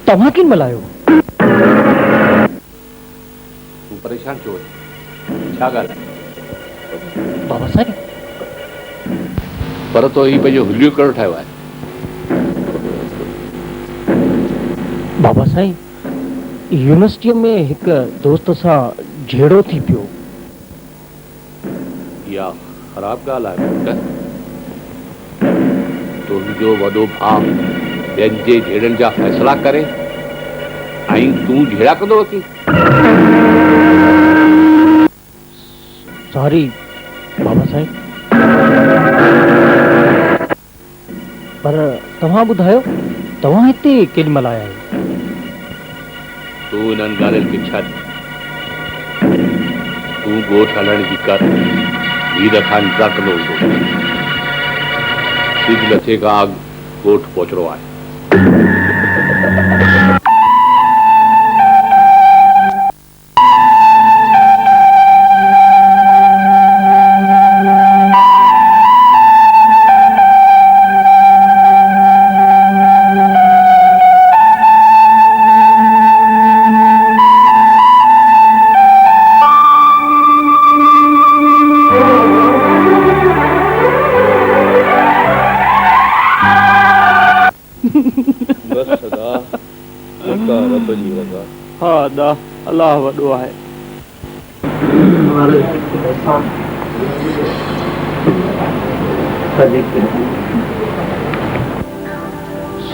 तव्हां किन मल्हायो? तूं परेशान छो छा ॻाल्हि? बाबा साईं पर तो ही पंहिंजो हुलियो कहिड़ो ठाहियो आहे? बाबा साईं यूनिवर्सिटीअ में हिकु दोस्त सां झेड़ो थी पियो। इहा ख़राब ॻाल्हि आहे पुट। तुंहिंजो वॾो भाउ ॿियनि जे झेड़नि जा फ़ैसिला करे ऐं तूं झेड़ा कंदो वकील? सॉरी बाबा साईं। पर तव्हां ॿुधायो तव्हां हिते केॾी महिल आया आहियो? तूं इन्हनि ॻाल्हियुनि खे छॾ। तूं ॻोठ हलण जी कर। हीर खां इंतज़ार कंदो हूंदो। सिज लथे खां अॻु ॻोठ पहुचणो आहे। अल्लाह वॾो आहे।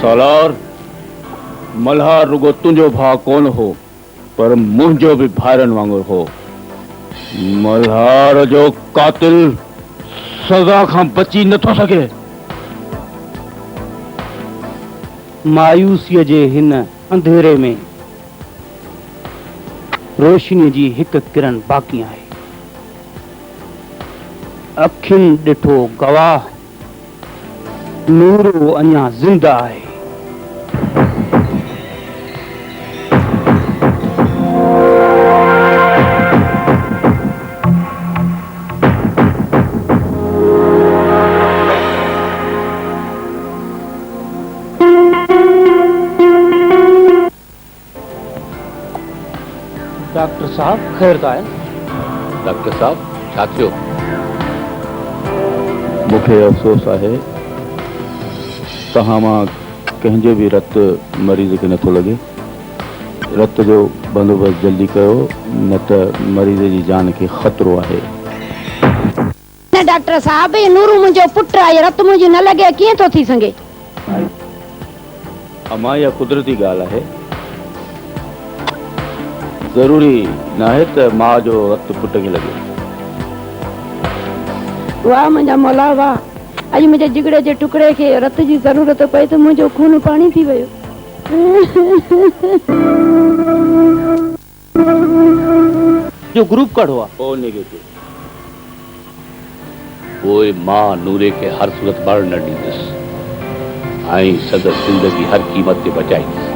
सालार मल्हार रुगो तुंहिंजो भाउ कोन हो पर मुंहिंजो बि भाइरनि वांगुरु हो। मल्हार जो कातिल सज़ा खां बची नथो सघे। मायूसीअ जे हिन अंधेरे में रोशनी जी हिकु किरण बाक़ी आहे। अखियुनि ॾिठो गवाह नूरो अञा ज़िंदा आहे। डॉक्टर साहब ख़ैर त आहे? डॉक्टर साहब छा थियो? मूंखे अफ़सोस आहे तव्हां मां कंहिंजो बि रत मरीज़ खे नथो लॻे। रत जो बंदोबस्तु जल्दी कयो न त मरीज़ जी जान खे ख़तरो आहे। न डॉक्टर साहब नूरू मुंहिंजो पुटु आहे, रत मुंहिंजी न लॻे कीअं थो थी सघे? अमा इहा कुदरती ॻाल्हि आहे। ज़रूरी न आहे त माउ जो रत पुट खे लॻे। वाह मुंहिंजा मौला वाह। अॼु मुंहिंजे जिगड़े जे टुकड़े खे रत जी ज़रूरत पई त मुंहिंजो खून पाणी थी वियो। जो ग्रुप कढ़ो आहे ओ नेगेटिव। पोइ मां नूरे खे हर सूरत मरण न ॾींदुसि ऐं संदसि ज़िंदगी हर क़ीमत ते बचाईंदुसि।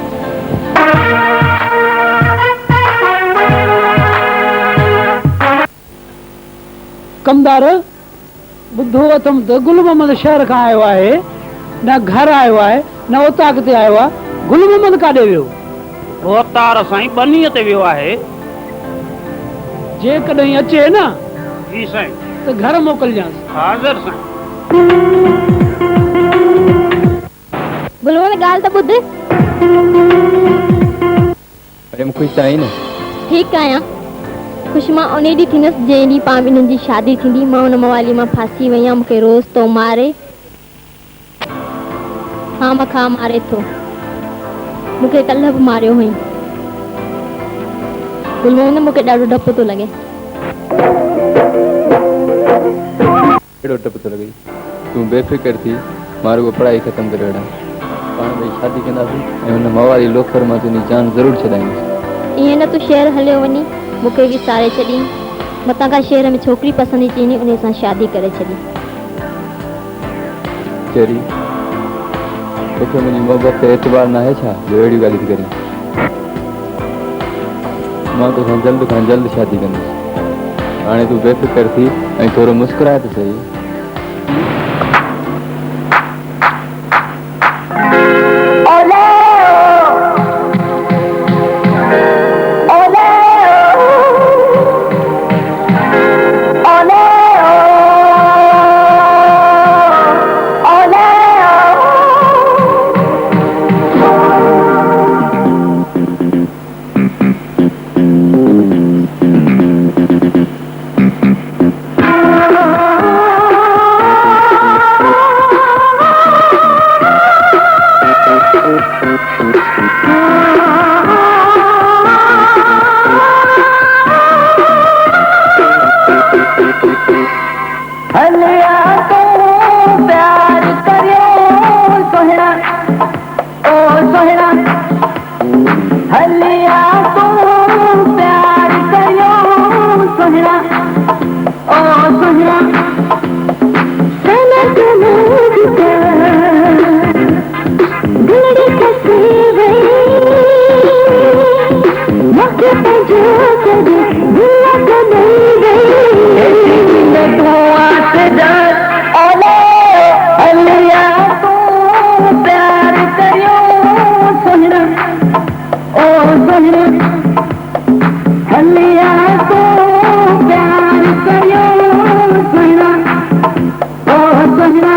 कमदार ॿुधो अथमि त गुल मोहम्मद शहर खां आयो आहे, न घर आयो आहे न उतां किथे आयो आहे। गुल मोहम्मद काॾे वियो? अवतार साईं बनीअ ते वियो आहे। जेकॾहिं अचे न जी साईं त घर मोकिलिजांसि। हाज़िर साईं। गुल मोहम्मद ॻाल्हि त ॿुध। अरे मूंखे त आई न। ठीकु आहियां। ख़ुशि मां उन ॾींहुं थींदसि जंहिं ॾींहुं पाण ॿिन्हिनि जी शादी थींदी। मां हुन मवाली मां फासी वई आहियां। मूंखे रोज़ तो मारे, खां मखां मारे थो। मूंखे कल्ह बि मारियो हुई। गुल मोहम्मद मूंखे ॾाढो डपु थो लॻे। कहिड़ो डपु थो लॻे? तूं बेफ़िक्र थी, मां रुगो पढ़ाई ख़तमु करे वठां। पाण ॿई शादी कंदासीं ऐं हुन मवाली लोखर मां तुंहिंजी जान ज़रूरु छॾाईंदुसि। ईअं न तूं शहर हलियो वञी मूंखे विसारे छॾी। मतां खां शहर में छोकिरी पसंदि अची वञी उन सां शादी करे छॾी। चेरी तोखे मुंहिंजी मोहबत ते एतबार न आहे छा जो अहिड़ियूं ॻाल्हियूं थी करीं? मां तोखां जल्द खां जल्द शादी कंदुसि। हाणे तूं बेफ़िक्र थी ऐं थोरो मुस्कुराए त सही। हलिया तो प्यार करियो सोहरा ओ सोहरा हलिया तो प्यार करियो सोहरा ओ सोहरा सनक घड़ी कसी गई मौके पे जो करे दिया को नहीं गई हलिया तो प्यार करियो सोहरा ओ सोहरा हलिया तो प्यार करियो सोहरा ओ सोहरा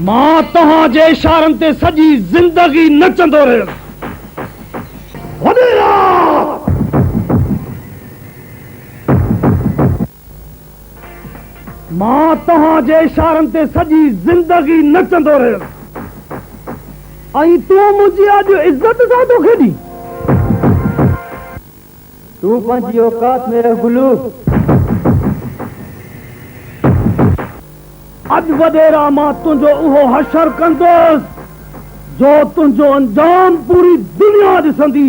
मां तहां जे इशारनि ते सॼी ज़िंदगी नचंदो रहियो। मां तहां जे इशारनि ते सॼी ज़िंदगी नचंदो रहियो ऐं तूं मुंहिंजी अॼु इज़त सां थो खेॾी। तूं पंहिंजी औकात में रह गुलू। अॼु वॾेरा मां तुंहिंजो उहो हशर कंदुसि जो तुंहिंजो अंजाम पूरी दुनिया ॾिसंदी।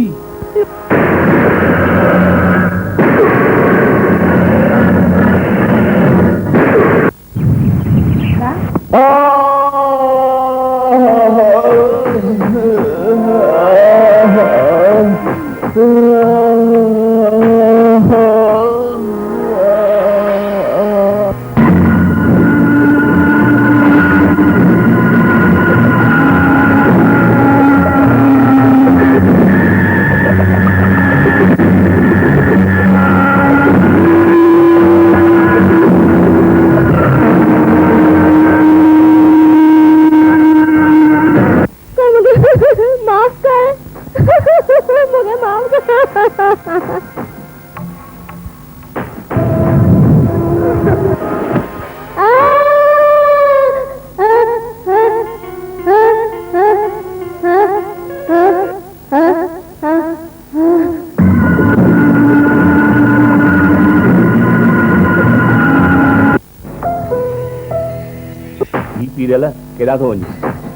केड़ा थो वञे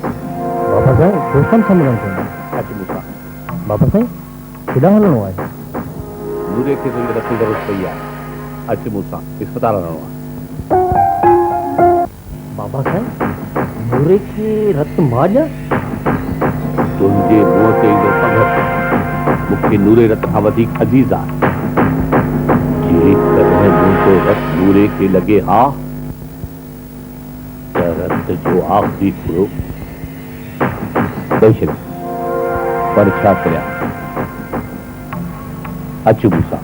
बाबा साईं दोस्तनि सां मिलण थो अच मूंसां बाबा साईं केॾांहुं हलणो आहे नूरे खे तुंहिंजे रस्ते ज़रूरत पई आहे अच मूंसां अस्पताल हलणो आहे बाबा साईं नूरे खे रत माॼ तुंहिंजे मुंहं ते ईंदो पघर मूंखे नूरे रत खां वधीक अज़ीज़ आहे जेकॾहिं मुंहिंजो रत नूरे खे लॻे हा रत जो आख़िरी खुरो ॾेई छॾ पर छा करियां अच मूंसां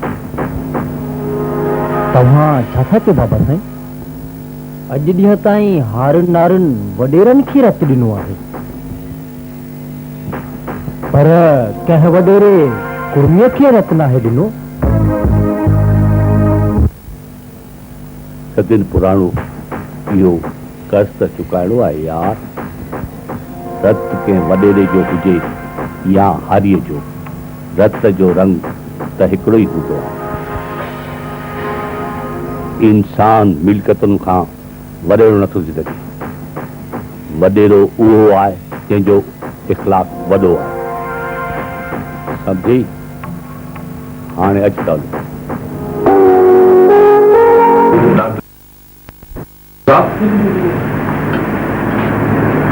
तव्हां छा था चओ बाबा साईं अॼु ॾींहं ताईं हारुनि नारुनि वॾेरनि खे रत ॾिनो आहे पर कंहिं वॾेरे कुर्मीअ खे रत नाहे ॾिनो सदिन पुराणो इहो कर्ज़ त चुकाइणो आहे यार रत कंहिं वॾेरे जो हुजे या हारीअ जो रत जो रंग त हिकिड़ो ई हूंदो आहे इंसान मिल्कतुनि खां वॾेरो नथो थी सघे वॾेरो उहो आहे जंहिंजो इख़लाक़ वॾो आहे सम्झी हाणे अच था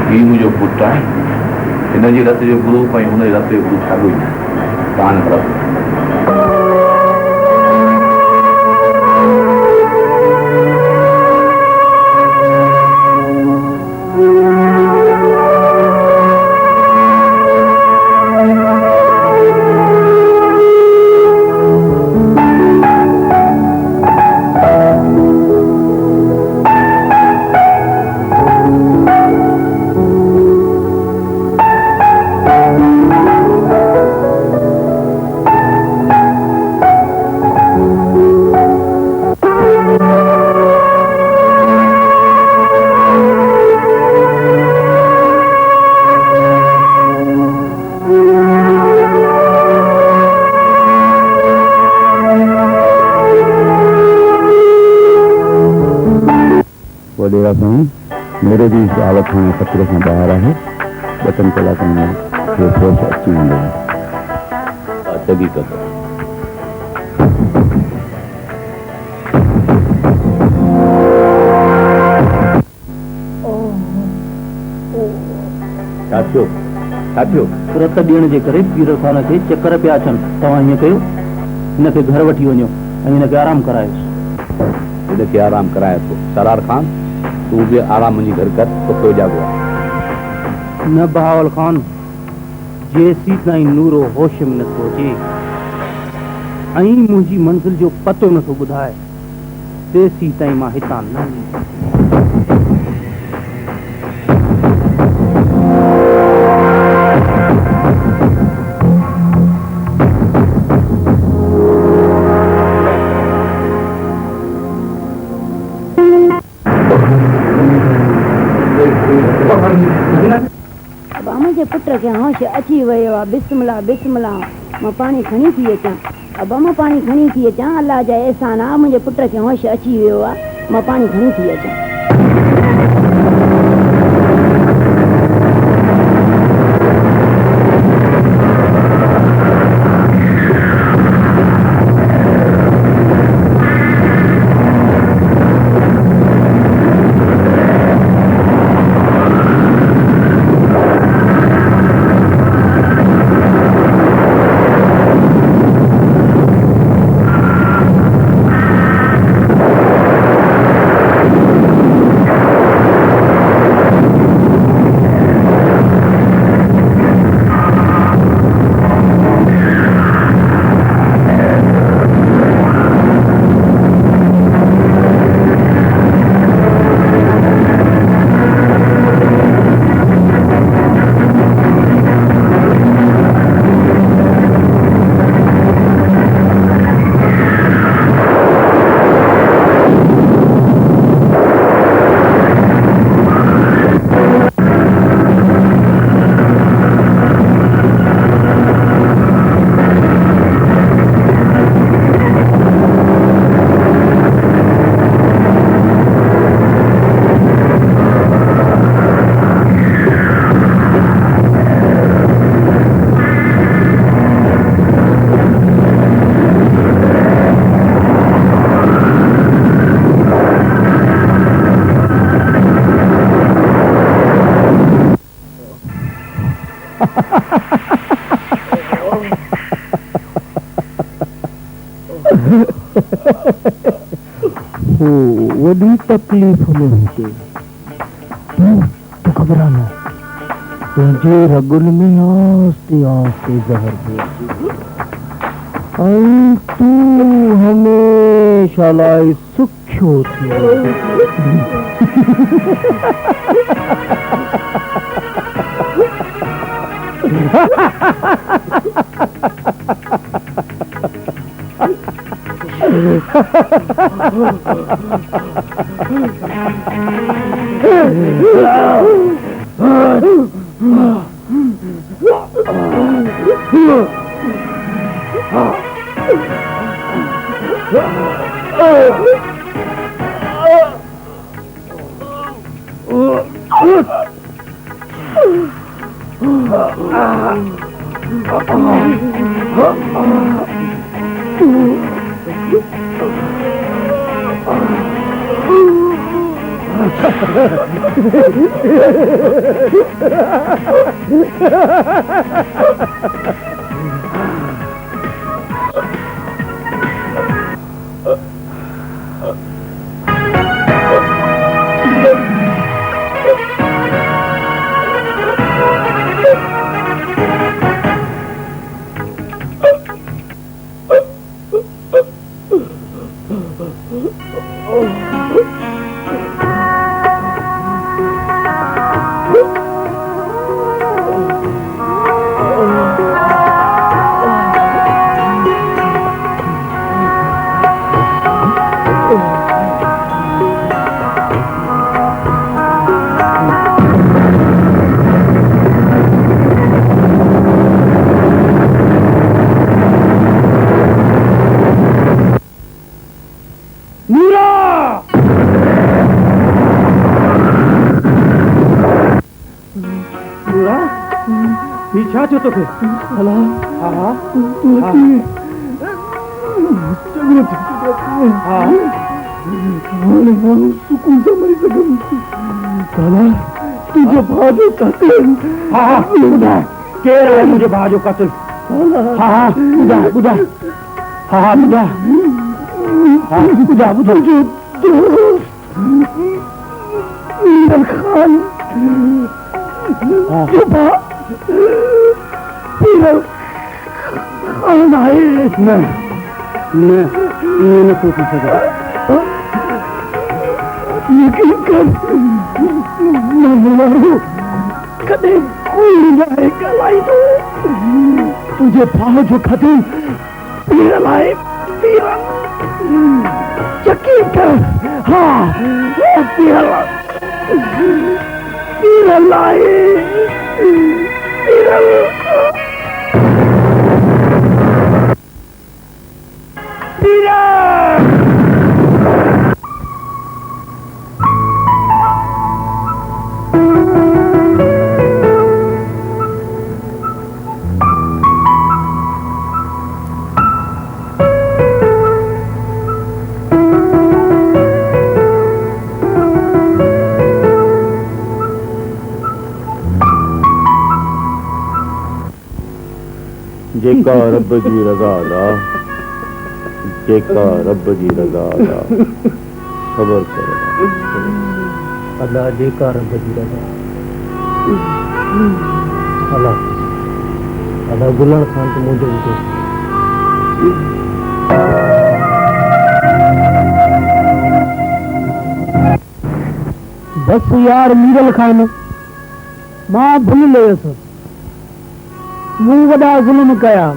ही मुंहिंजो पुटु आहे हिनजी रत जो ग्रुप ऐं हुनजे रत जो ग्रुप साॻियो ई कान फर्क़ु मेरे भी इस हालत में खतरे से बाहर है बटन कलाक में होश अची वेंदो जगी कर रत ॾियण जे करे पीरखाने खे चकर पिया अचनि तव्हां हीअं कयो हिनखे घर वठी वञो ऐं हिनखे आराम करायोसि हिनखे आराम कराए थो सरार खान तूं बि आराम मुंहिंजी घर कर तोखे जाॻो आहे न बहावल खान जेसी ताईं नूरो होश में नथो अचे ऐं मुंहिंजी मंज़िल जो पतो नथो ॿुधाए तेसी ताईं मां हितां न मुंहिंजे पुट खे होश अची वियो आहे बिस्मिल्लाह बिस्मिल्लाह मां पाणी खणी थी अचां अब मां पाणी खणी थी अचां अलाह जा एहसान आहे मुंहिंजे पुट खे होश अची वियो आहे मां पाणी खणी थी अचां हो वॾी तकलीफ़ में हुजे तूं घबराना तुंहिंजे रगुन में आस्ते आस्ते ज़हर पइजी ऐं तूं हमेशह लाइ सुखियो थी छा थियो तोखे? अला हा हा तूं अची चङो थी हा हाणे माण्हू सुकून सां मरी सघनि अला तुंहिंजे भाउ जो कातिल हा हा ॿुधाए केरु आहे मुंहिंजे भाउ जो कातिल? हा हा ॿुधाए ॿुधाए हा हा ॿुधाए हा ॿुधाए ॿुधाए जो दोस्त मीरल खान जो भाउ मीरल खान आहे न न इहो नथो थी सघे यकीन कर माण्हू कॾहिं कोई न आहे ॻाल्हाईंदो तुंहिंजे भाउ जो ख़त मीरल आहे मीरल यकीन कर हा मीरल मीरल आहे मीरल जेका रब जी रज़ा दा जेका रब जी रज़ा दा सबर कर अल्लाह जेका रब जी रज़ा अल्लाह अल्लाह गुलण खान तो मुझे ॿुधो बस यार मीरल खान मां भुल लयसि मूं वॾा ज़ुल्म कया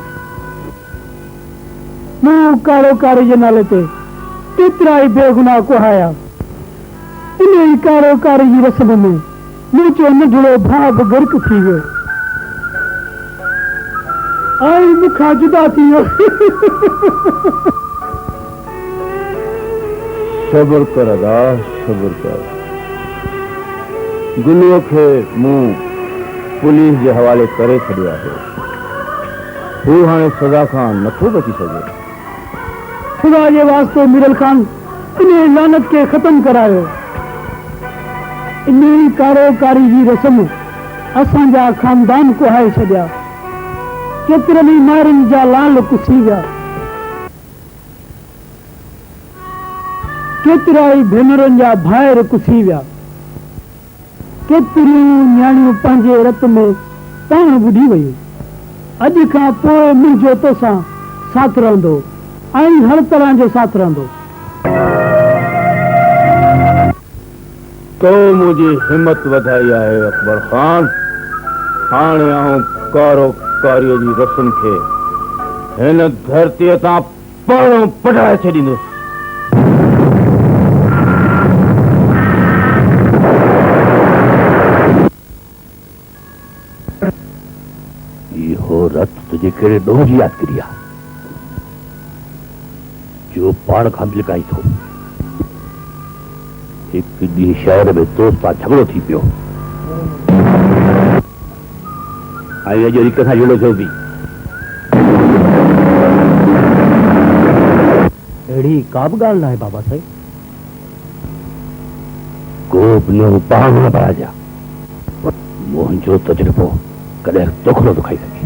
मूं कारोकारी जे नाले ते केतिरा ई बेगुनाह कुहाया इन ई कारोकारी जी रस्म में मुंहिंजो नंढड़ो भाउ बि गर्क थी वियो ऐं मूंखां जुदा थी वियो सबर कर अदा सबर कर गुलूअ खे मूं पुलिस जे हवाले करे छॾियो आहे हू हाणे सज़ा खां नथो बची सघे खुदा जे वास्ते मीरल खान इन लानत के खत्म करायो इन कारोकारी जी रस्म असांजा खानदान कुहाए छॾिया, केतिरनि ई मारनि जा लाल कुसी विया, केतिरा ई भेनरुनि जा भाइर कुसी विया, केतिरियूं न्याणियूं पंहिंजे रत में पाण ॿुधी वयूं। अॼु खां पोइ मुंहिंजो तोसां साथ रहंदो ऐं हर तरह जो साथ रहंदो। तो मुझे हिम्मत वधाई आहे अकबर खान। हाणे आऊं कारोकारीअ जी रस्म खे हिन धरतीअ तां पाणो पढ़ाए छॾींदुसि। इहो रत तुझे कहिड़े ॾोह जी यादगिरी आहे जो पाण खां लिकाई थो। हिकु ॾींहुं शहर में दोस्त सां झगड़ो थी पियो ऐं अॼु हिक सां जुड़ो थियो थी। अहिड़ी का बि ॻाल्हि न आहे बाबा साहिब। को बि न पाण न पाइजा। मुंहिंजो तजुर्बो कॾहिं दुख न दुखाई सघे।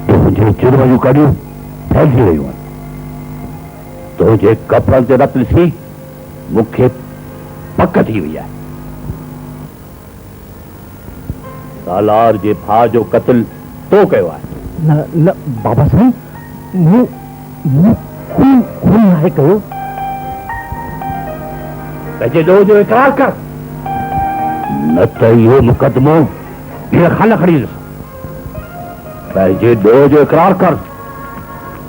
तुंहिंजे जुर्म जूं कड़ियूं फैलिजी रहियूं आहिनि। तुंहिंजे कपड़नि ते रत ॾिसी मूंखे पक थी वई आहे। सालार जे भाउ जो क़त्ल तो कयो आहे। न न बाबा साहिब, मूं खून नाहे कयो। पंहिंजे ॾोह जो इक़रार कर, न त इहो मुक़दमो हीअ खान खणी ॾिस। पंहिंजे ॾोह जो इक़रार कर,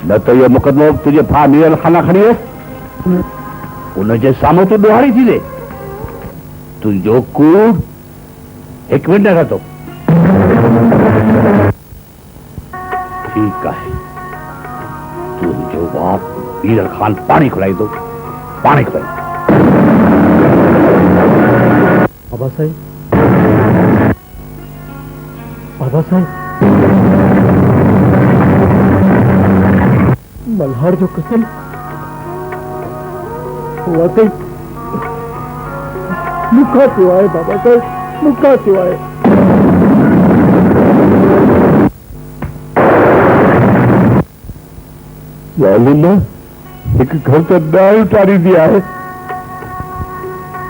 न त इहो मुक़दमो तुंहिंजे भाउ मीरल खाना खणी वियो। उनजे साम्हूं तूं ॾोहारी थी ॾे। तुंहिंजो कूड़ हिकु मिंट न थो। ठीकु आहे, तुंहिंजो बाप मीरल खान पाणी खुलाईंदो, पाणी खुलाईंदो। बाबा साहिब, बाबा साहिब, मल्हार जो कत्ल वाकई मूंखां थियो आहे। बाबा साहिब, मूंखां थियो आहे। मालूम हिकु घर त ॾाढी टारींदी आहे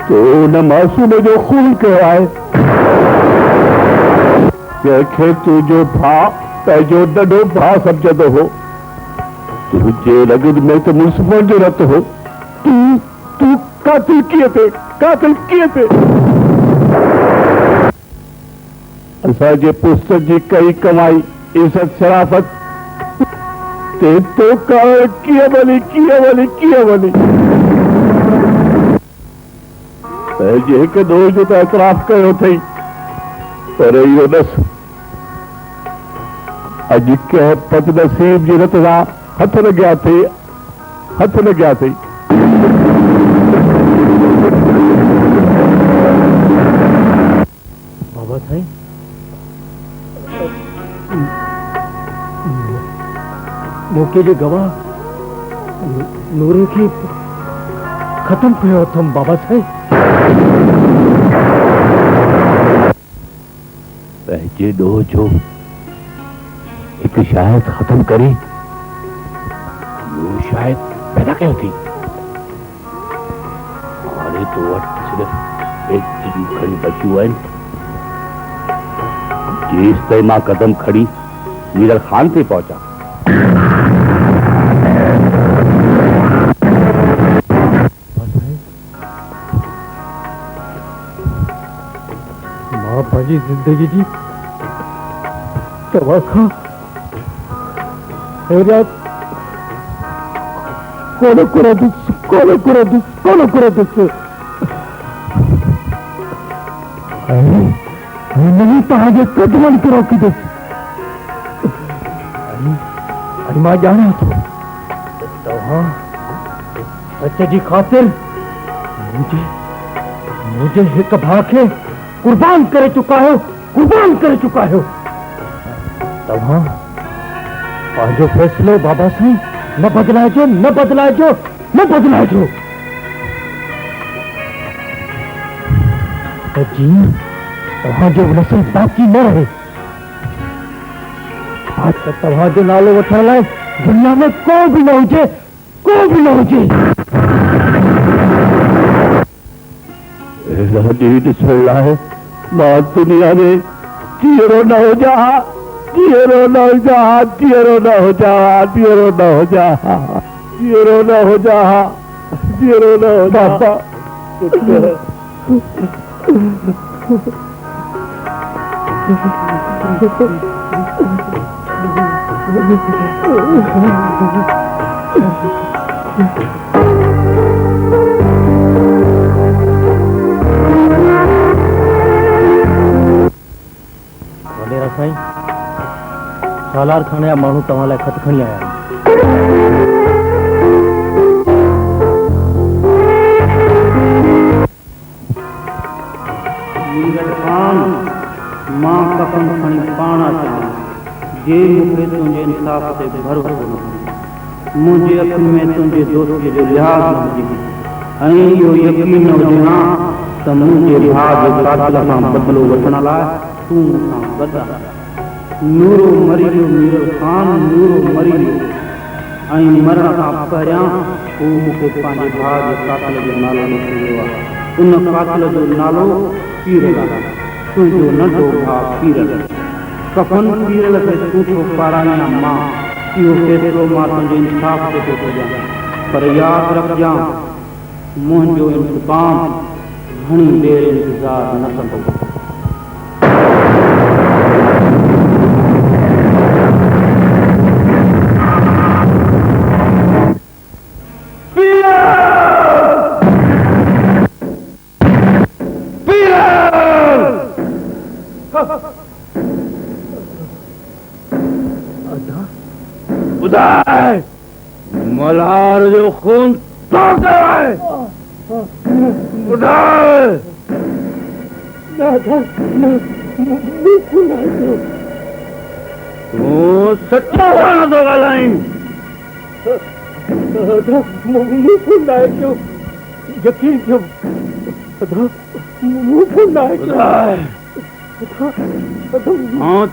तो उन मासूम जो खून कयो आहे। जंहिंखे तुंहिंजो भाउ पंहिंजो नंढो भाउ सम्झंदो हो। तुंहिंजे रगनि में त मुस्लमान जो रत हो। तूं कातिल कीअं थे? कातिल कीअं थे? असांजे पुस्त जी कई कमाई इज़त शराफ़त ते तो कारण कीअं वञी पंहिंजे हिकु ॾोह जो त एतराफ़ कयो अथई, पर इहो ॾस अॼु कंहिं बदनसीब जी रत सां हथ लॻिया अथई। बाबा साईं, मौके जे गवाह नूरे खे ख़तम कयो अथमि। बाबा साईं, पंहिंजे ॾोह जो हिकु शायद ख़तम करे ॿियो शायद पैदा कयो थी। हाणे तो वटि सिर्फ़ु एतिरियूं खणी बचियूं आहिनि। जेसि ताईं मां कदम खणी मीरल खान ते पहुचा। मां पंहिंजी ज़िंदगी जी तव्हां खां हैरियत कोन कुरंदुसि नहीं तव्हांजे कदमनि खे रोकींदुसि। ऐं मां ॼाणा थो तव्हां सच जी ख़ातिर मुंहिंजे हिकु भाउ खे कुर्बान करे चुका आहियो। तव्हां पंहिंजो फ़ैसिलो बाबा साईं न बदलाइजो। तो जीअं तव्हांजो नसीब बाक़ी न रहे। आज त तव्हांजो नालो वठण लाइ दुनिया में को बि न हुजे, को बि न हुजे। ॾिसण लाइ मां दुनिया में जीअरो न हुजा, जीअरो न हुजा, जीअरो न हुजा, जीअरो न हुजा, जीअरो न हुजा, जीअरो न हुजा। वॾेरा साईं, सालार खाने जा माण्हू तव्हां लाइ ख़त खणी आया आहिनि। मां कसम खणी पाण अचां जे मूंखे तुंहिंजे इंसाफ़ ते भरोसो न हुजे, मुंहिंजे अखियुनि में तुंहिंजे दोस्तीअ जो लिहाज़ न हुजे ऐं इहो यकीन न हुजे हा त मुंहिंजे भाउ जे कातिल खां बदिलो वठण लाइ तूं मूंसां गॾु आहीं। नूरो मरी वियो मीर ख़ान, नूरो मरी वियो ऐं मरण खां पहिरियां हू मूंखे पंहिंजे भाउ जे कातिल जो नालो लिखी वियो आहे। उन कातिल जो नालो पीरल आहे, तुंहिंजो नंढो भाउ पीरल। कफन पीरल खे तूं थो पारायां मां, इहो फ़ैसिलो मां तुंहिंजे इंसाफ़ ते थो कयां, पर यादि रखजां मुंहिंजो इंतकाम घणी देरि इंतज़ारु न कंदो। मल्हार जो खून तो है। तू सच्चो तो ॻाल्हाई। यकीन कयो,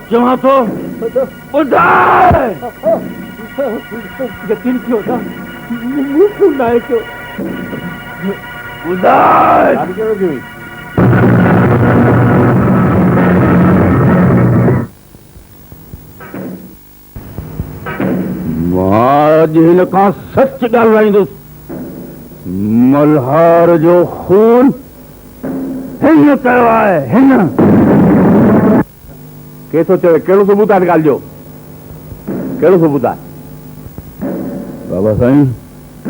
चवां थो ॿुधाए। यकीन कयो था, मुंहिंजो नाहे कयो। ॿुधाए। मां अॼु हिन खां सच ॻाल्हाईंदुसि। मल्हार जो खून हिन कयो आहे, हिन। के थो चवे कहिड़ो सबूत आहे ॻाल्हि जो? कहिड़ो सबूत आहे? बाबा साईं,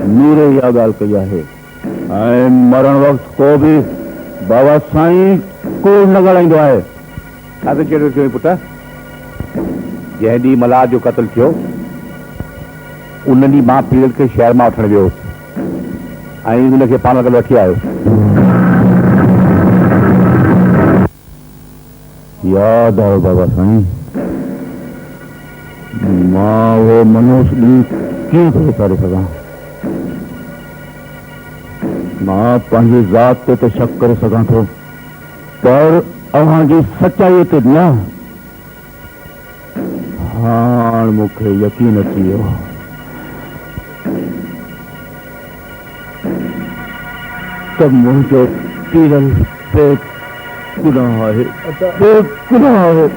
नूर इहा ॻाल्हि कई आहे ऐं मरण वक़्तु को बि बाबा साईं कोई न ॻाल्हाईंदो आहे। छा त कहिड़ो थियो पुटु? जंहिं ॾींहुं मल्हार जो क़त्ल थियो उन ॾींहुं मां पीरल खे शहर मां वठणु वियो ऐं हुनखे पाण गॾु वठी आयो। यादि आयो बाबा साईं, मां उहो मनोस ॾींहुं कीअं थो विसारे सघां? मां पंहिंजी ज़ात ते त शक करे सघां थो, पर अव्हांजी सचाईअ ते न। हाणे मूंखे यकीन अची वियो त मुंहिंजो पीरल बेगुनाह आहे, बेगुनाह आहे।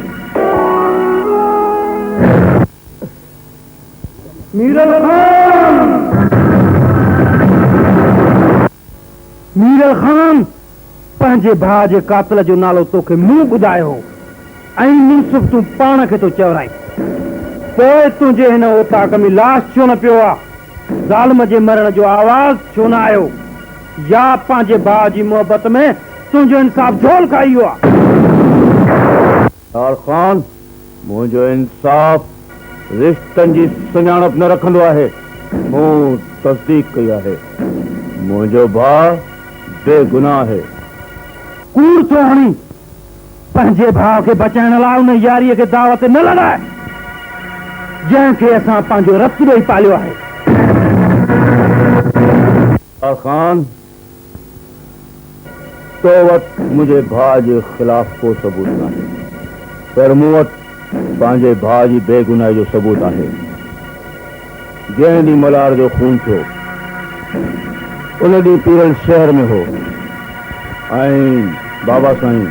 मीरल खान, मीरल खान, पंहिंजे भाउ जे कातिल जो नालो तोखे मूं ॿुधायो ऐं मुंसिफ़ तूं पाण खे तो चवराई। पोइ तुंहिंजे हिन ओताक में लाश छो न पियो आहे? ज़ालिम जे मरण जो आवाज़ छो न आयो? या पंहिंजे भाउ जी मोहबत में तुंहिंजो इंसाफ़ झोल खाई वियो आहे? लाल खान, मुंहिंजो इंसाफ़ रिश्तनि जी सुञाणप न रखंदो आहे। मूं तस्दीक कई आहे, मुंहिंजो भाउ बेगुनाह आहे। कूड़ थो हणी पंहिंजे भाउ खे बचाइण लाइ उन यारीअ खे दावत न लॻाए जंहिंखे असां पंहिंजो रतु ॾेई पालियो आहे। लाल खान, तो वक्त मुझे भाउ जे खिलाफ को सबूत नाहे, पर मूं वटि पंहिंजे भाउ जी बेगुनाही जो सबूत आहे। जंहिं ॾींहुं मल्हार जो खून थियो उन ॾींहुं पीरल शहर में हो ऐं बाबा साईं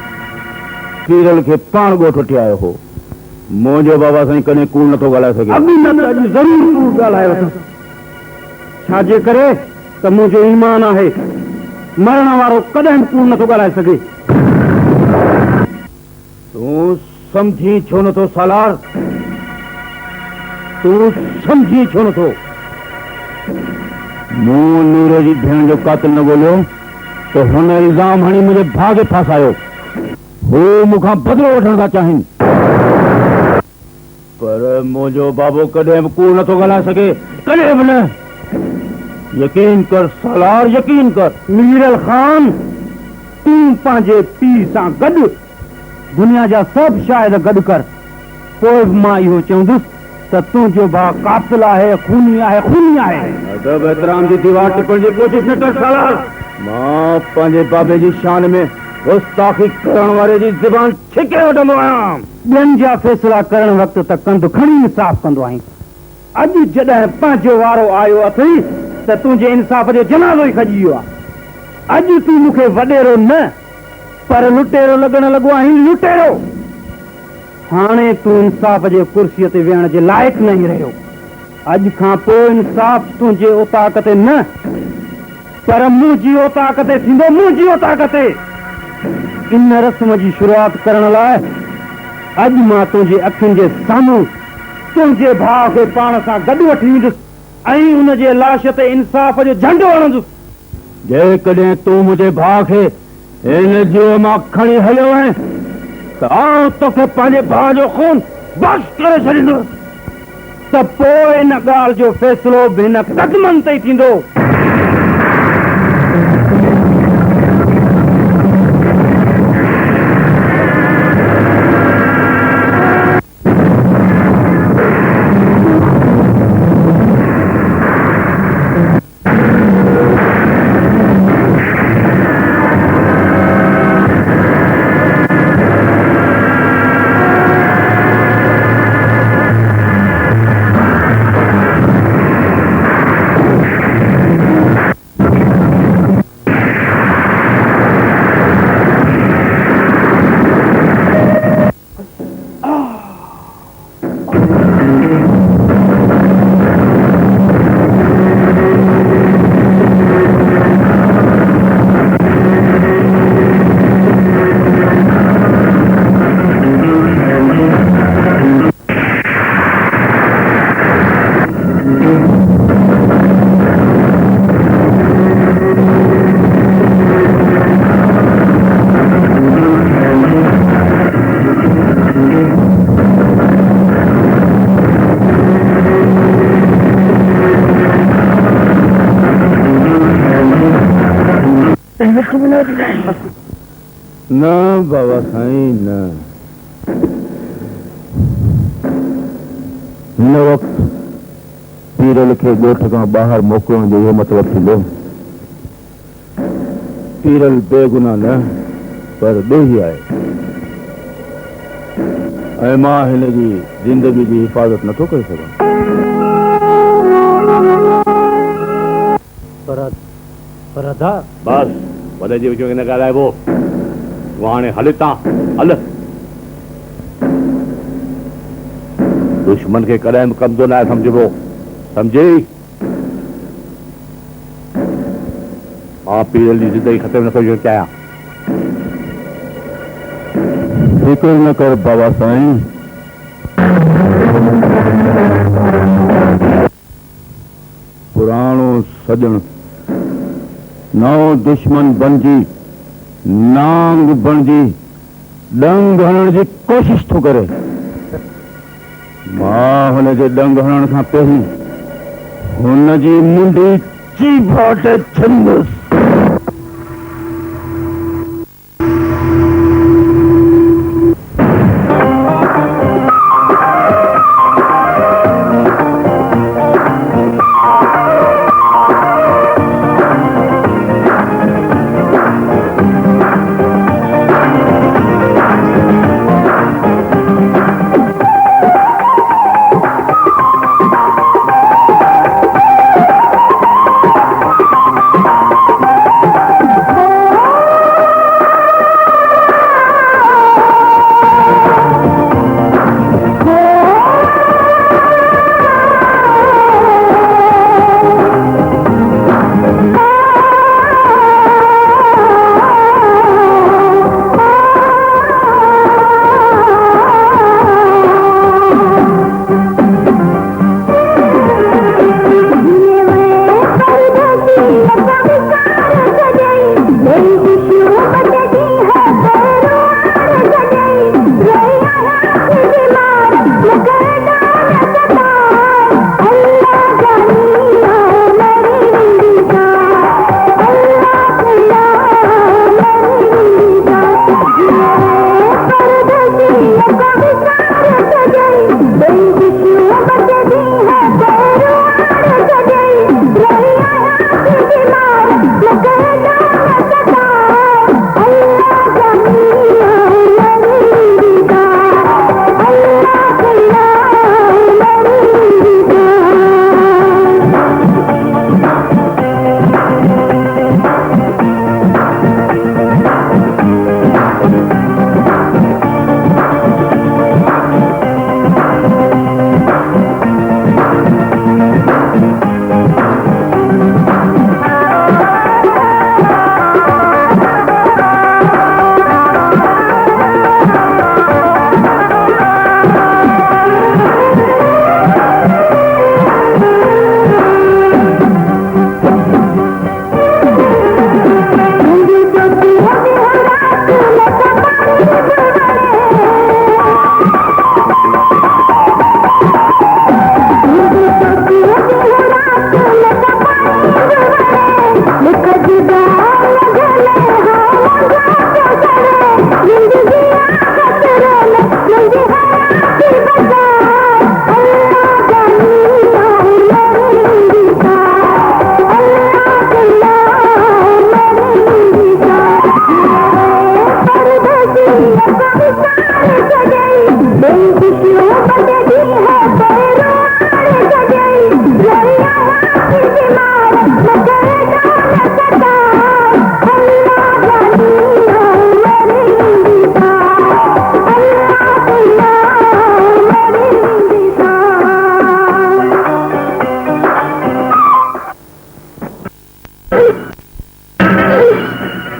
पीरल खे पाण ॻोठ वठी आयो हो। मुंहिंजो बाबा साईं कॾहिं कूड़ नथो ॻाल्हाए सघे। ज़रूर कूड़ ॻाल्हायो अथसि। छाजे करे त मुंहिंजो ईमान आहे मरण वारो कॾहिं कूड़ नथो ॻाल्हाए सघे। तूं समझी छो नथो सालार? तूं समझी छो नथो? मूं नूर जी भेण जो कातिल न ॻोल्हियो त हुन इल्ज़ाम हणी मुंहिंजे भाउ खे फासायो। हू मूंखां बदिलो वठण था चाहिनि, पर मुंहिंजो बाबो कॾहिं बि कूड़ नथो ॻाल्हाए सघे, कॾहिं बि न। यकीन कर सालार, यकीन कर। मीरल ख़ान, तूं पंहिंजे पीउ सां गॾु दुनिया जा सभु शायदि गॾु कर, पोइ बि मां इहो चवंदुसि त तुंहिंजो भाउ कातिल आहे, खूनी आहे, खूनी आहे। अदब एतराम जी दीवार टिपण जी कोशिश न कर सालार। मां पंहिंजे बाबे जी शान में गुस्ताखी करण वारे जी ज़बान छिके वठंदो आहियां। ॿियनि जा फ़ैसिला करण वक़्तु त कंधु खणी इंसाफ़ कंदो आहीं। अॼु जॾहिं पंहिंजो वारो आयो अथई त तुंहिंजे इंसाफ़ जो जनाज़ो ई खजी वियो आहे। अॼु तूं मूंखे वॾेरो न पर लुटेरो लॻण लॻो आहीं, लुटेरो। हाणे तूं इंसाफ़ जे कुर्सीअ ते वेहण जे लाइक़ु नहीं रहियो। अॼु खां पोइ इंसाफ़ तुंहिंजे ओताक ते न पर मुंहिंजी ओताक ते थींदो, मुंहिंजी ओताक ते। इन रस्म जी शुरूआत करण लाइ अॼु मां तुंहिंजे अखियुनि जे साम्हूं तुंहिंजे भाउ खे पाण सां गॾु वठी ईंदुसि ऐं उन जे लाश ते इंसाफ़ जो झंडो हणंदुसि। जेकॾहिं तूं मुंहिंजे भाउ खे हिन जो मां खणी हलियो आहीं त आउं तोखे पंहिंजे भाउ जो खून बख़्श करे छॾींदुसि। त पोइ इन ॻाल्हि जो फ़ैसिलो बि हिन क़दमनि ते ई थींदो। न बाबा साईं न। हिन वक़्तु पीरल खे ॻोठ खां ॿाहिरि मोकिलण जो इहो मतिलबु थींदो। पीरल बेगुनाह न पर ॾोही आहे ऐं मां हिन जी ज़िंदगी जी हिफ़ाज़त नथो करे सघां। बस वॾे जे विच में न ॻाल्हाइबो। तूं हाणे हल तां हल। दुश्मन खे कॾहिं बि कमज़ोर न सम्झबो, सम्झी? मां पीरल जी ज़िंदगी ख़तमु नथो करणु चाहियां। फिक्र न कर बाबा साईं। पुराणो सजण नओ दुश्मन बणिजी नांग बणिजी डंग हणण जी कोशिश थो करे। मां हुन जे डंग हणण खां पहिरीं हुन जी मुंडी चीभाटे छंदुसि।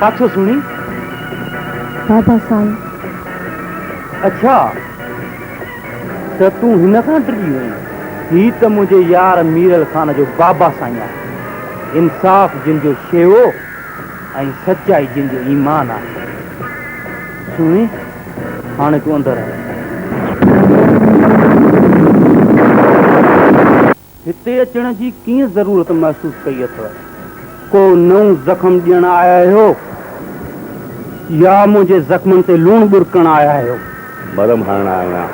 छा थियो सुणी? बाबा साईं अच्छा त तूं हिन खां डिॼी वई? ही त मुंहिंजे यार मीरल खान जो बाबा साईं आहे। इंसाफ़ जिन जो शेवो ऐं सचाई जिन जो ईमान आहे। सुणी, हाणे तूं अंदरि आहे। हिते अचण जी कीअं ज़रूरत महसूस कई अथव? को नओं ज़ख़्म ॾियण आया आहियो या मुंहिंजे ज़ख़्मनि ते लूण बुरकण आया आहियो? मरम हरण आया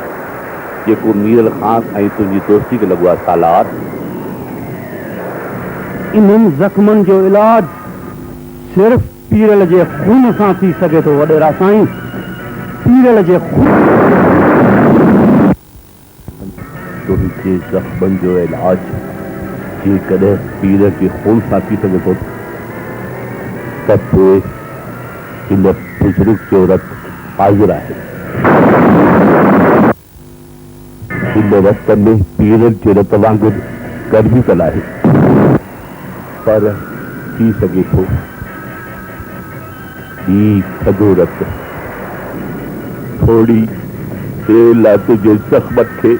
जेको मीरल खान ऐं तुंहिंजी दोस्ती खे लॻो आहे सालार। इन्हनि ज़ख़्मनि जो इलाज सिर्फ़ पीरल जे खून सां थी सघे थो वॾेरा साईं। पीरल जे खून तुंहिंजे ज़ख़्मनि जो इलाज जेकॾहिं पीरल जे खून सां थी सघे थो त पोइ हिन बुज़ुर्ग जो रत हाज़िर आहे। हिन रत में पीरल जे रत वांगुरु गर्मी कल आहे, पर थी सघे थो ही थधो रत थोड़ी देर लाइ तुंहिंजे ज़ख़्मनि खे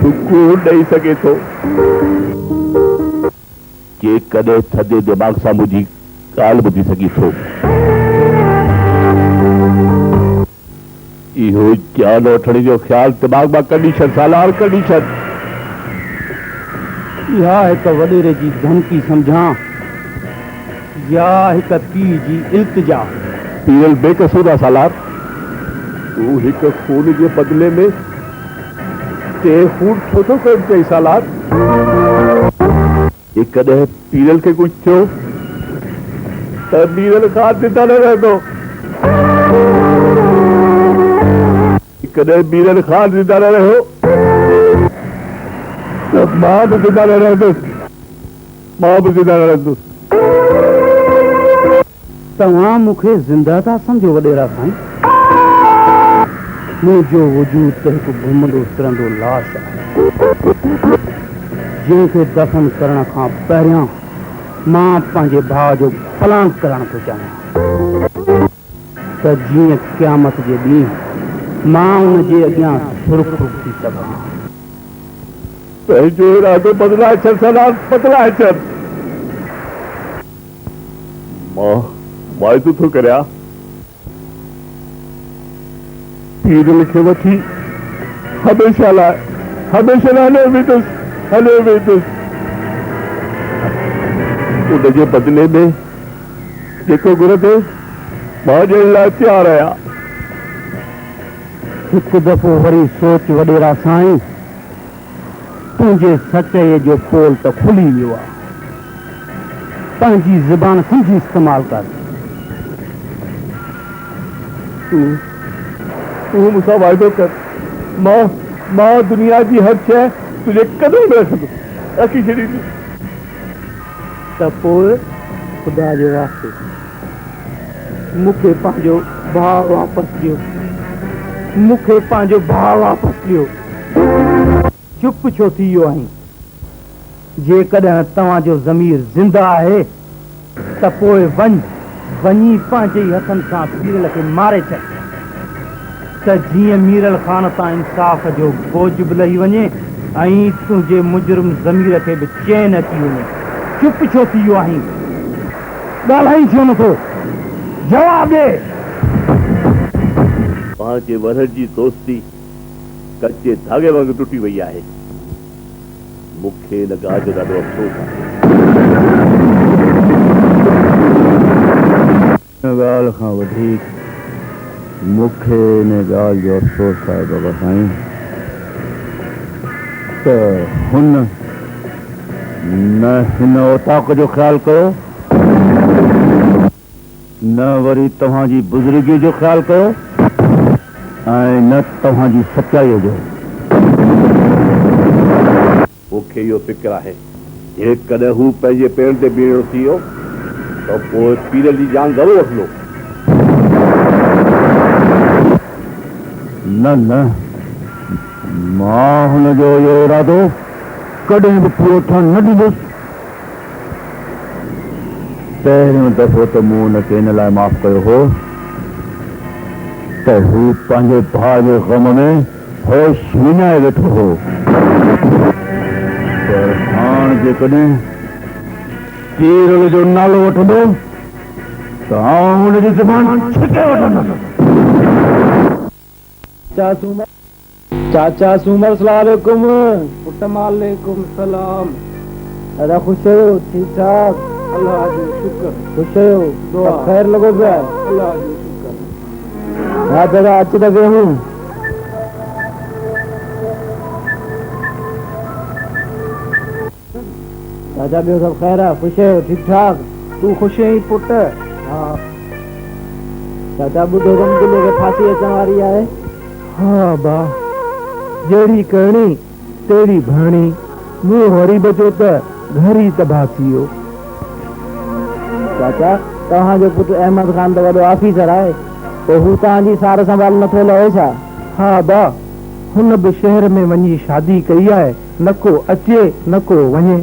सुकून ॾेई सघे थो। जेकॾहिं थधे दिमाग़ सां मुंहिंजी ॻाल्हि ॿुधी सघी थो, इहो जान वठण जो ख़्यालु दिमाग़ मां कढी छॾ सालार, कढी छॾ। या हिक वॾेरे जी धमकी सम्झां या हिक पीउ जी इल्तिजा? पीरल बेकसूर आहे सालार। तूं हिक खून जे बदिले में ते खून छो थो करणु चई सालार? कॾहिं पीरल खे कुझु थियो त पीरल खान ज़िंदा न रहंदो। कॾहिं पीरल खान ज़िंदा न रहियो त मां बि ज़िंदा न रहंदुसि, मां बि ज़िंदा न रहंदुसि। तव्हां मूंखे ज़िंदा था सम्झो वॾेरा साईं? मुंहिंजो वजूद त हिकु घुमंदो फिरंदो लाश आहे जंहिंखे दफ़न करण खां पहिरियां मां पंहिंजे भाउ जो फलां करणु थो चाहियां त जीअं क़यामत जे ॾींहुं मां उनजे अॻियां सुरख़ुरु थी सघां। पंहिंजो इरादो बदिलाए छॾ सालार, बदिलाए छॾ। मां वाइदो थो करियां पीरल खे वठी हमेशह लाइ हले वेंदुसि। उनजे बदिले में जेको घुरंदो मां ॾियण लाइ तयारु आहियां। हिकु दफ़ो वरी सोच वॾेरा साईं, तुंहिंजे सचाईअ जो पोल त खुली वियो आहे। पंहिंजी ज़बान सम्झी इस्तेमालु कर। तूं मूंसां वाइदो कर, मां दुनिया जी हर शइ तुंहिंजे कदम में रखी छॾींदुसि। त पोइ ख़ुदा जे वास्ते मूंखे पंहिंजो भाउ वापसि ॾियो, मूंखे पंहिंजो भाउ वापसि ॾियो। चुप छो थी वियो आहीं? जेकॾहिं तव्हांजो ज़मीर ज़िंदा आहे त पोइ वञी पंहिंजे ई हथनि सां पीरल खे मारे छॾ त जीअं मीरल खान तां इंसाफ़ जो बोझ बि लही वञे ऐं तुंहिंजे मुजरिम ज़मीर खे बि चैन अची वञे। चुप छो थी वियो आहीं? ॻाल्हाई छो नथो? जवाब ॾे। पंहिंजे वरनि जी दोस्ती कचे धागे वांगुरु टुटी वई आहे। मूंखे हिन ॻाल्हि जो ॾाढो अफ़सोस आहे। हिन ॻाल्हि खां वधीक मूंखे हिन ॻाल्हि जो अफ़सोस आहे बाबा साईं त हुन न हिन ओताक जो ख़्यालु कयो, न वरी तव्हांजी बुज़ुर्गी जो ख़्यालु कयो ऐं न तव्हांजी सचाईअ जो। मूंखे इहो फ़िक्र आहे जेकॾहिं हू पंहिंजे पेरनि ते बीहणो थी वियो त पोइ पीरल जी जान ज़रूरु वठंदो। न मां हुनजो इहो इरादो कॾहिं बि पूरो थियणु न ॾींदुसि। पहिरियों दफ़ो त मूं हुनखे इन लाइ माफ़ कयो हो त हू पंहिंजे भाउ जे ग़म में होश विञाए वेठो हो, पर हाणे जेकॾहिं चीरल जो नालो वठंदो त आउं हुनजी ज़बान छिके वठंदुसि। चाचा सूमर सलाम पुट मालेकुम सलाम। दादा खुश हो? ठीक ठाक? अल्लाह जो शुक्र। खुश हो? दुआ खैर लगो पिया? अल्लाह जो शुक्र। हाँ दादा अची त वियो हूं। चाचा ॿियो सभु ख़ैर आहे? खुश हो? ठीक ठाक? तूं खुश आहीं पुट? हाँ चाचा ॿुधो रमदिले खे फांसी अचण वारी आहे। हाँ बा जहिड़ी करणी तहिड़ी भरणी। मूं वरी बचो त घर ई तबाह थी वियो। चाचा तव्हांजो पुटु अहमद ख़ान त वॾो ऑफिसर आहे, पोइ हू तव्हांजी सार संभाल नथो लहे छा? हा बा हुन बि शहर में वञी शादी कई आहे, न को अचे न को वञे।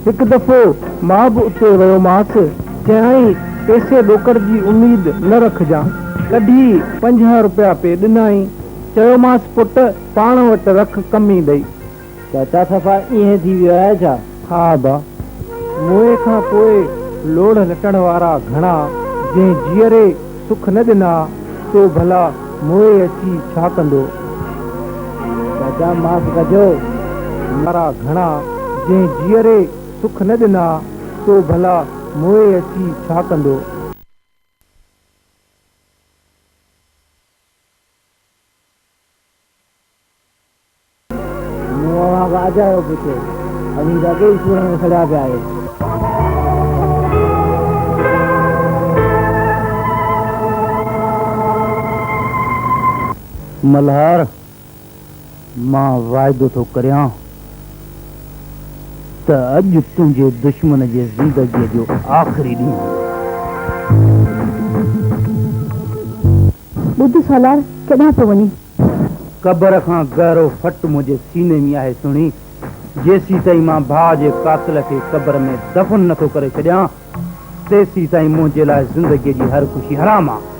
हिकु दफ़ो मां बि उते वियोमांसि, चयाई पैसे ॾोकर जी उमेद न रखजांइ, कढी 50 रुपया पे ॾिनाई, चयोमांसि पुट पाण वटि रख कमी ॾेई। चाचा सफ़ा ईअं थी वियो आहे छा? हा बा मोए खां पोइ लोड़ लटण वारा घणा, जंहिं जीअरे सुख न ॾिना तो भला मोए अची छा कंदो? चाचा माफ़ कजो। वारा घणा जंहिं जीअरे सुख न ॾिना तो भला मोए अची छा कंदो? राजा पुछे अभी जाके ईश्वर में खड़ा पे आए। मल्हार मां वाइदो थो करियां त अॼु तुंहिंजे दुश्मन जे ज़िंदगीअ जो आख़िरी ॾींहुं। ॿुध सालार केॾां थो वञी? कबर खां गहरो फट मुंहिंजे सीने में आहे सुणी, जेसी ताईं मां भाउ जे कातिल खे कबर में दफ़न नथो करे छॾियां तेसी ताईं मुंहिंजे लाइ ज़िंदगीअ जी हर ख़ुशी हराम आहे।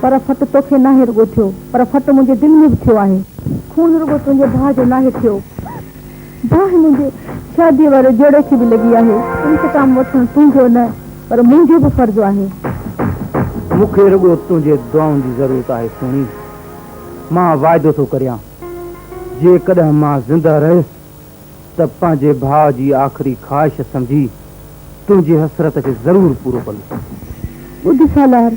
पर फट तोखे नाहे रुगो थियो, पर फट मुंहिंजे दिलि में बि थियो आहे। खून रुगो तुंहिंजे भाउ जो नाहे थियो। बाहि मुंहिंजे शादीअ वारे जोड़े खे बि लॻी आहे। इंतकाम वठणु तुंहिंजो न पर मुंहिंजो बि फर्ज़ु आहे। मूंखे रुगो तुंहिंजे दुआउनि जी ज़रूरत आहे सुणी। मां वाइदो थो करियां जेकॾहिं मां ज़िंदा रहियुसि त पंहिंजे भाउ जी आख़िरी ख़्वाहिश सम्झी तुंहिंजी हसरत खे ज़रूरु पूरो कंदुसि। ॿुध सालार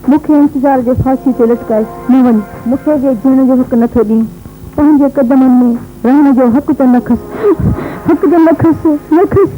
मूंखे इंतज़ार जे फांसी ते लटकाए न वञ। मूंखे जे जीअण जो हक़ नथो ॾीं। पंहिंजे कदमनि में रहण जो हक़ त न खस, हक़ त न खस, न खस।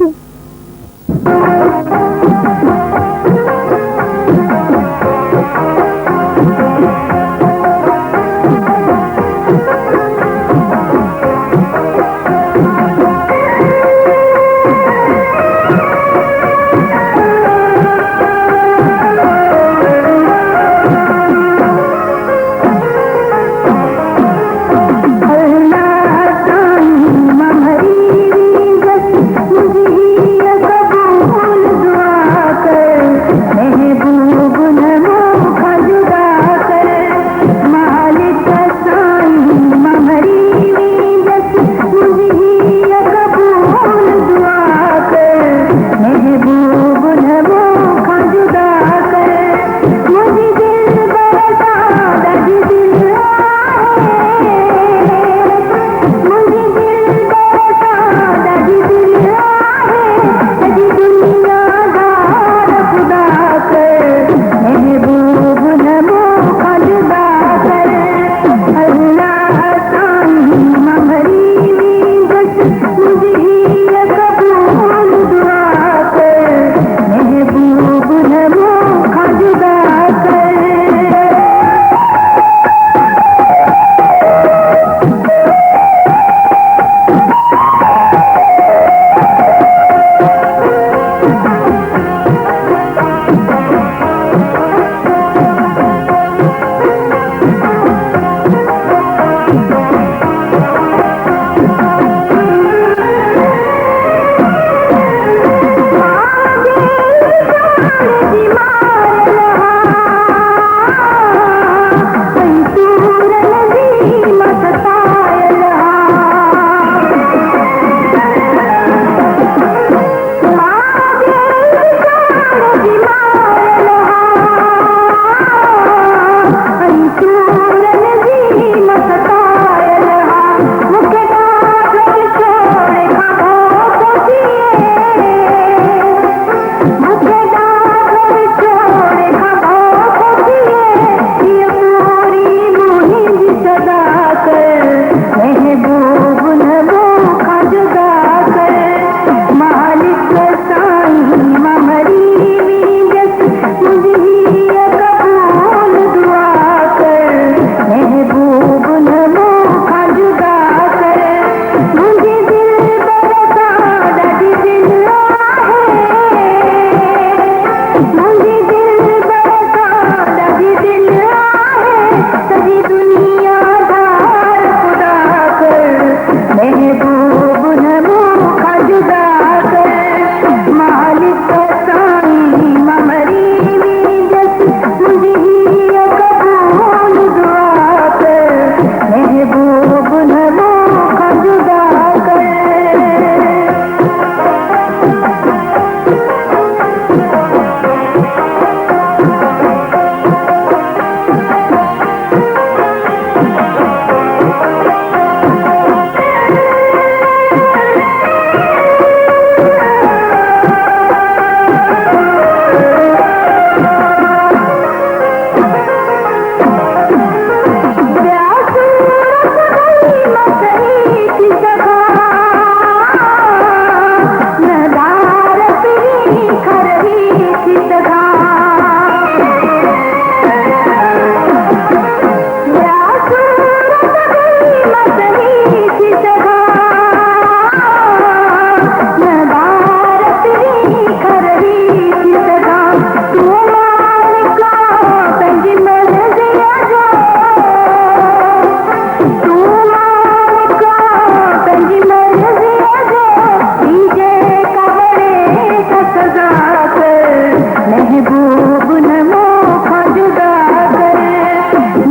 महबूब न मोखा जुदा करे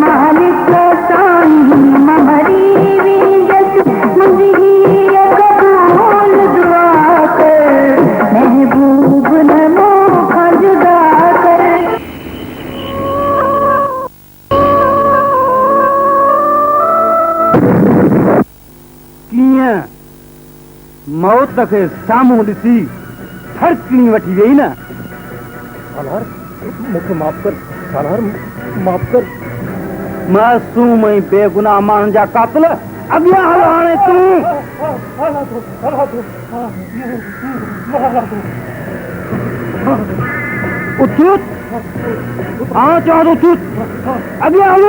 मालिक साईं ममरी वीजत मुझी कबूल दुआ कर महबूब न मोखा जुदा करे कीअं मौत खे साम्हूं ॾिसी थड़कणी वठी वई न। सालार मूंखे माफ़ कर, सालार माफ़ कर। मासूम ऐं बेगुनाह माण्हुनि जा कातिल अॻियां हल हाणे तूं। उथ हां चवां थो उथ अॻियां हल।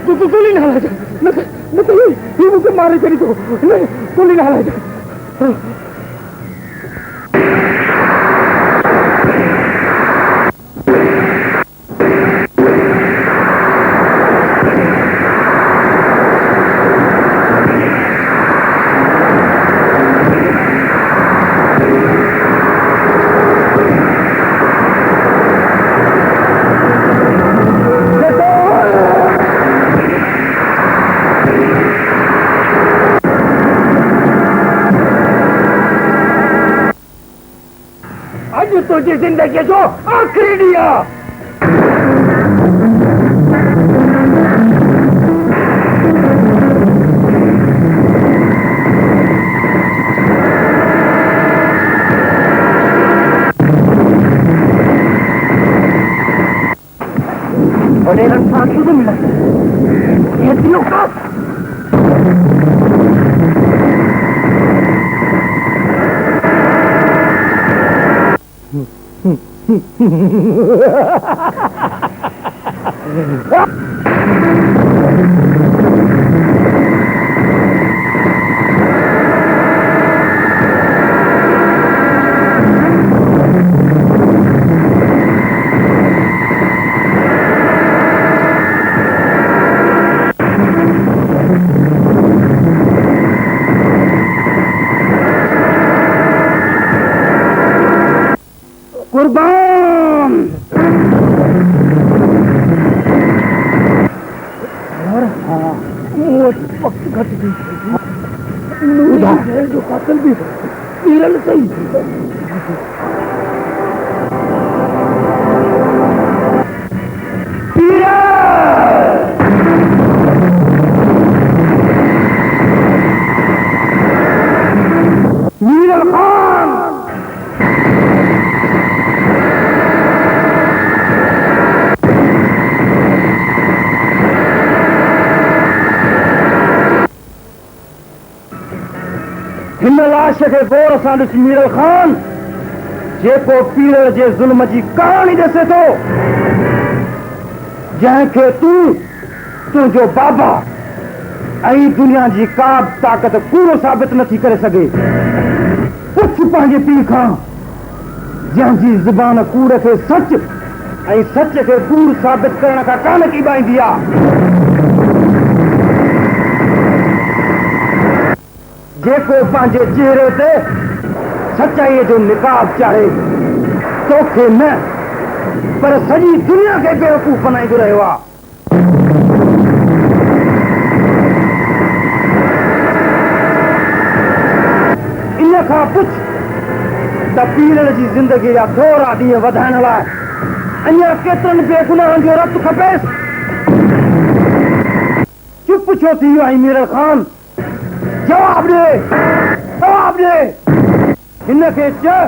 तू गोली न हलाइजांइ न त ही मूंखे मारे छॾींदो। नहीं गोली न हलाइजांइ। तुझी जिंदगी जो आखिरी ॾींहुं आहे। बड़े इंसान तुझे मिला ये दिनों का कुर्बान। हाँ वक्त घट गई जो कातिल भी पीरल सही। मीरल खान हिन लाश खे गौर सां ॾिस मीरल खान जेको पीरल जे ज़ुल्म जी कहाणी ॾसे थो जंहिंखे तूं तुंहिंजो बाबा ऐं दुनिया जी का बि ताक़त पूरो साबित नथी करे सघे। पुछ पंहिंजे पीउ खां जंहिंजी ज़ुबान कूड़ खे सच ऐं सच खे कूड़ साबित करण खां कान कीबाईंदी आहे। जेको पंहिंजे चेहरे ते सचाईअ जो निकाब चाहे तोखे न पर सॼी दुनिया खे बेवकूफ़ बनाईंदो रहियो आहे। इन खां पुछ त पीरल जी ज़िंदगी जा थोरा ॾींहं वधाइण लाइ अञा केतिरनि बेगुनाहनि जो रतु खपेसि। चुप छो थी वियो आहीं मीरल खान? जवाब दे हिनखे चए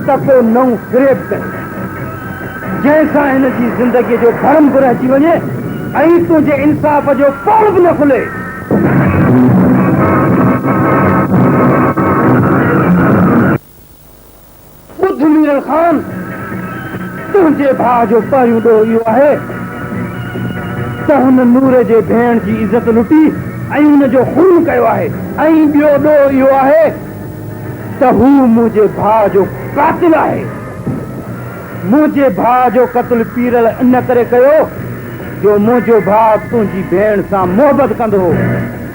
त को नओं फ़रेब करे जंहिंसां हिन जी ज़िंदगीअ जो भरम बि रहिजी वञे ऐं तुंहिंजे इंसाफ़ जो पोल बि न खुले। ॿुध मीरल खान तुंहिंजे भाउ जो पहिरियों ॾोह इहो आहे त हुन नूर जे भेण जी इज़त लुटी ऐं हुन जो खून कयो आहे ऐं ॿियो ॾोह इहो आहे त हू मुंहिंजे भाउ जो कातिल आहे। मुंहिंजे भाउ जो क़त्ल पीरल इन करे कयो जो मुंहिंजो भाउ तुंहिंजी भेण सां मोहबत कंदो हो,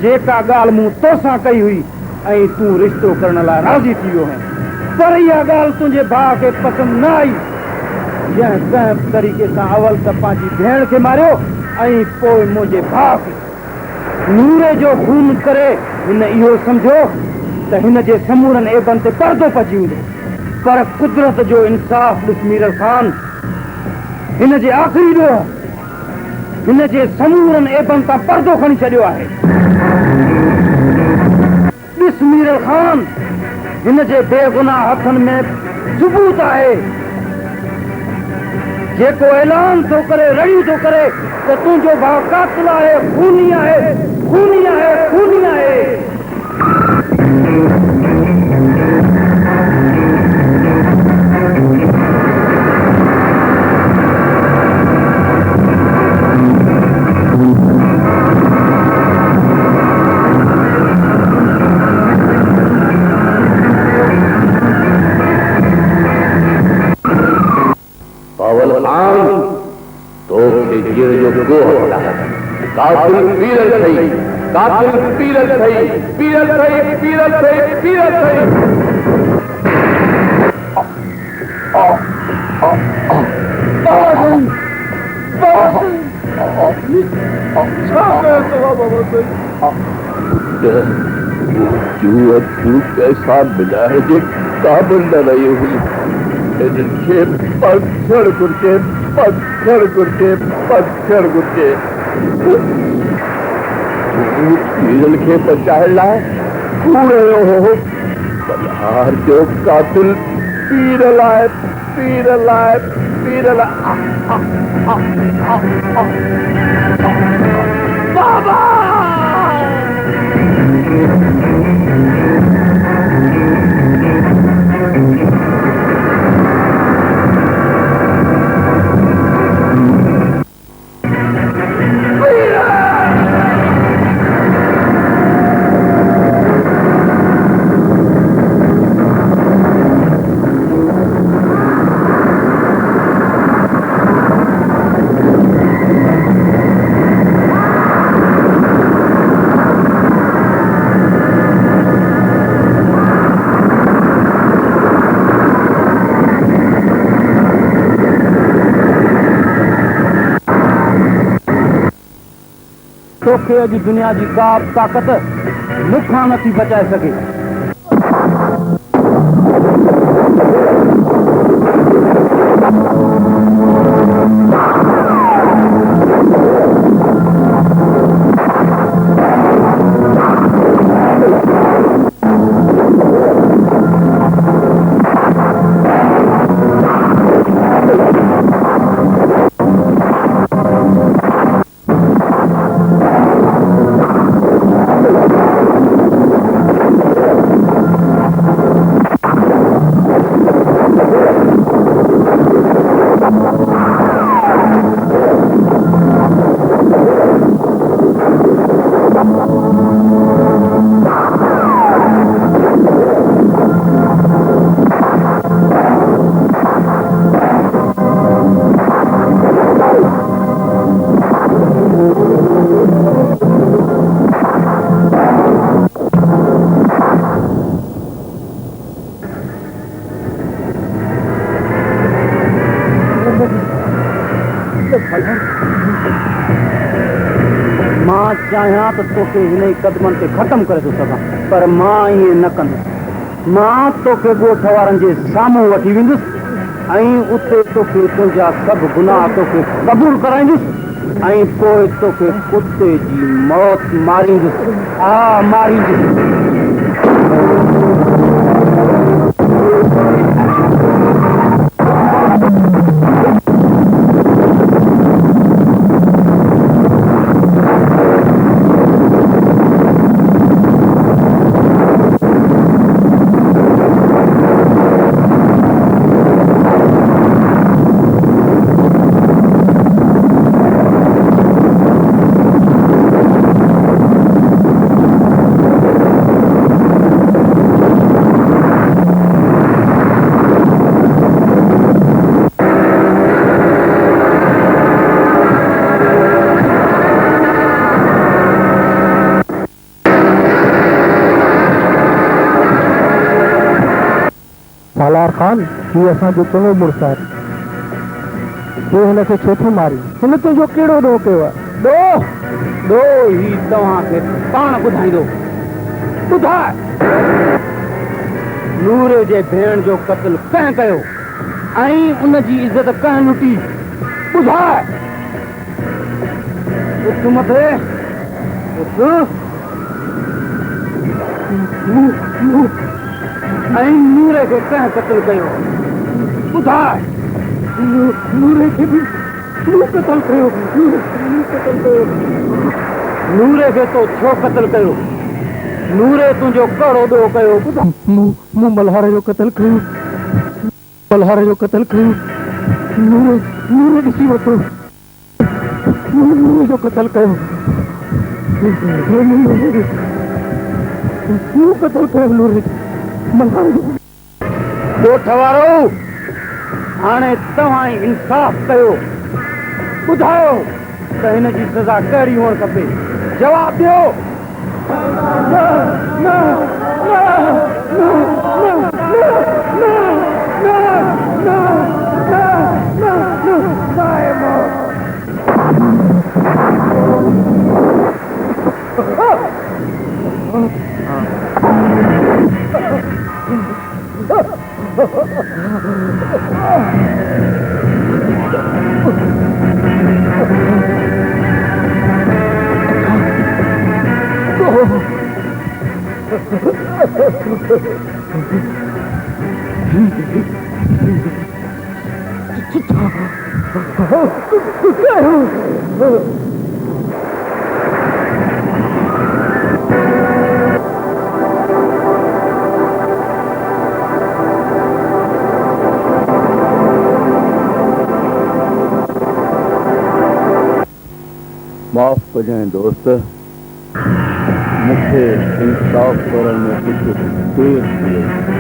जेका ॻाल्हि मूं तोसां कई हुई ऐं तूं रिश्तो करण लाइ राज़ी थी वियो हैं, पर इहा ॻाल्हि तुंहिंजे भाउ खे पसंदि न आई। जंहिं कंहिं तरीक़े सां अवल त पंहिंजी भेण खे मारियो ऐं पोइ मुंहिंजे भाउ खे नूरे जो खून करे हिन इहो सम्झो त हिन जे समूरनि ऐबनि ते पर्दो पइजी वेंदो, पर कुदरत जो इंसाफ़ ॾिस मीरल ख़ान, हिन जे आख़िरी ॾोह हिन जे समूरनि ऐबनि तां पर्दो खणी छॾियो आहे। ॾिस मीरल ख़ान, हिन जे बेगुनाह हथनि में सबूत आहे, जेको ऐलान थो करे, रड़ियूं थो करे त तुंहिंजो भाउ कातिल आहे, खूनी आहे, खूनी आहे, खूनी आहे। कातिल पीरल सही, कातिल पीरल सही, पीरल सही, पीरल सही, पीरल सही। तू कैसा मिला है जे काबिल न रही हुई, इनके पत्थर गुरके, पत्थर गुरके, पत्थर गुरके। पीरल के बचाए लाए पूरे हो, बलिहार जो कातिल पीरल आए, पीरल आए, पीरल बाबा। तोखे अॼु दुनिया जी का बि ताक़त मूंखां नथी बचाए सघे। मां चाहियां त तोखे हिन कदमनि ते ख़तमु करे थो सघां, पर मां ईअं न कंदुसि। मां तोखे ॻोठ वारनि जे साम्हूं वठी वेंदुसि ऐं उते तोखे तुंहिंजा सभु गुनाह तोखे क़बूल कराईंदुसि ऐं पोइ तोखे कुते जी मौत मारींदुसि। हा, मारींदुसि। सालार खान ही असांजो चङो मुड़ुसु आहे तूं हिनखे छो थो मारी हिन तुंहिंजो कहिड़ो ॾोह कयो आहे दो ही तव्हांखे पाण ॿुधाईंदो ॿुधाए नूरे जे भेण जो क़त्ल कंहिं कयो ऐं उनजी इज़त कंहिं लुटी ॿुधाए उथ मथे उथ ऐं नूरे खे कंहिं क़त्ल कयो ॿुधाए नूरे खे बि तूं क़त्ल कयो नूरे खे तो छो क़त्ल कयो नूरे तुंहिंजो कहिड़ो ॾोह कयो मूं मल्हार जो क़त्ल कयो मल्हार जो क़त्ल कयो नूरे ॾिसी वरितो नूरे जो क़त्ल कयो तूं क़त्ल कयो नूरे मल्हार जो ॻोठ वारो हाणे तव्हां ई इंसाफ़ कयो ॿुधायो त हिन जी सज़ा कहिड़ी हुअणु खपे जवाब ॾियो माफ़ कजांइ दोस्त मूंखे इंसाफ़ करण में कुझु देर थी वई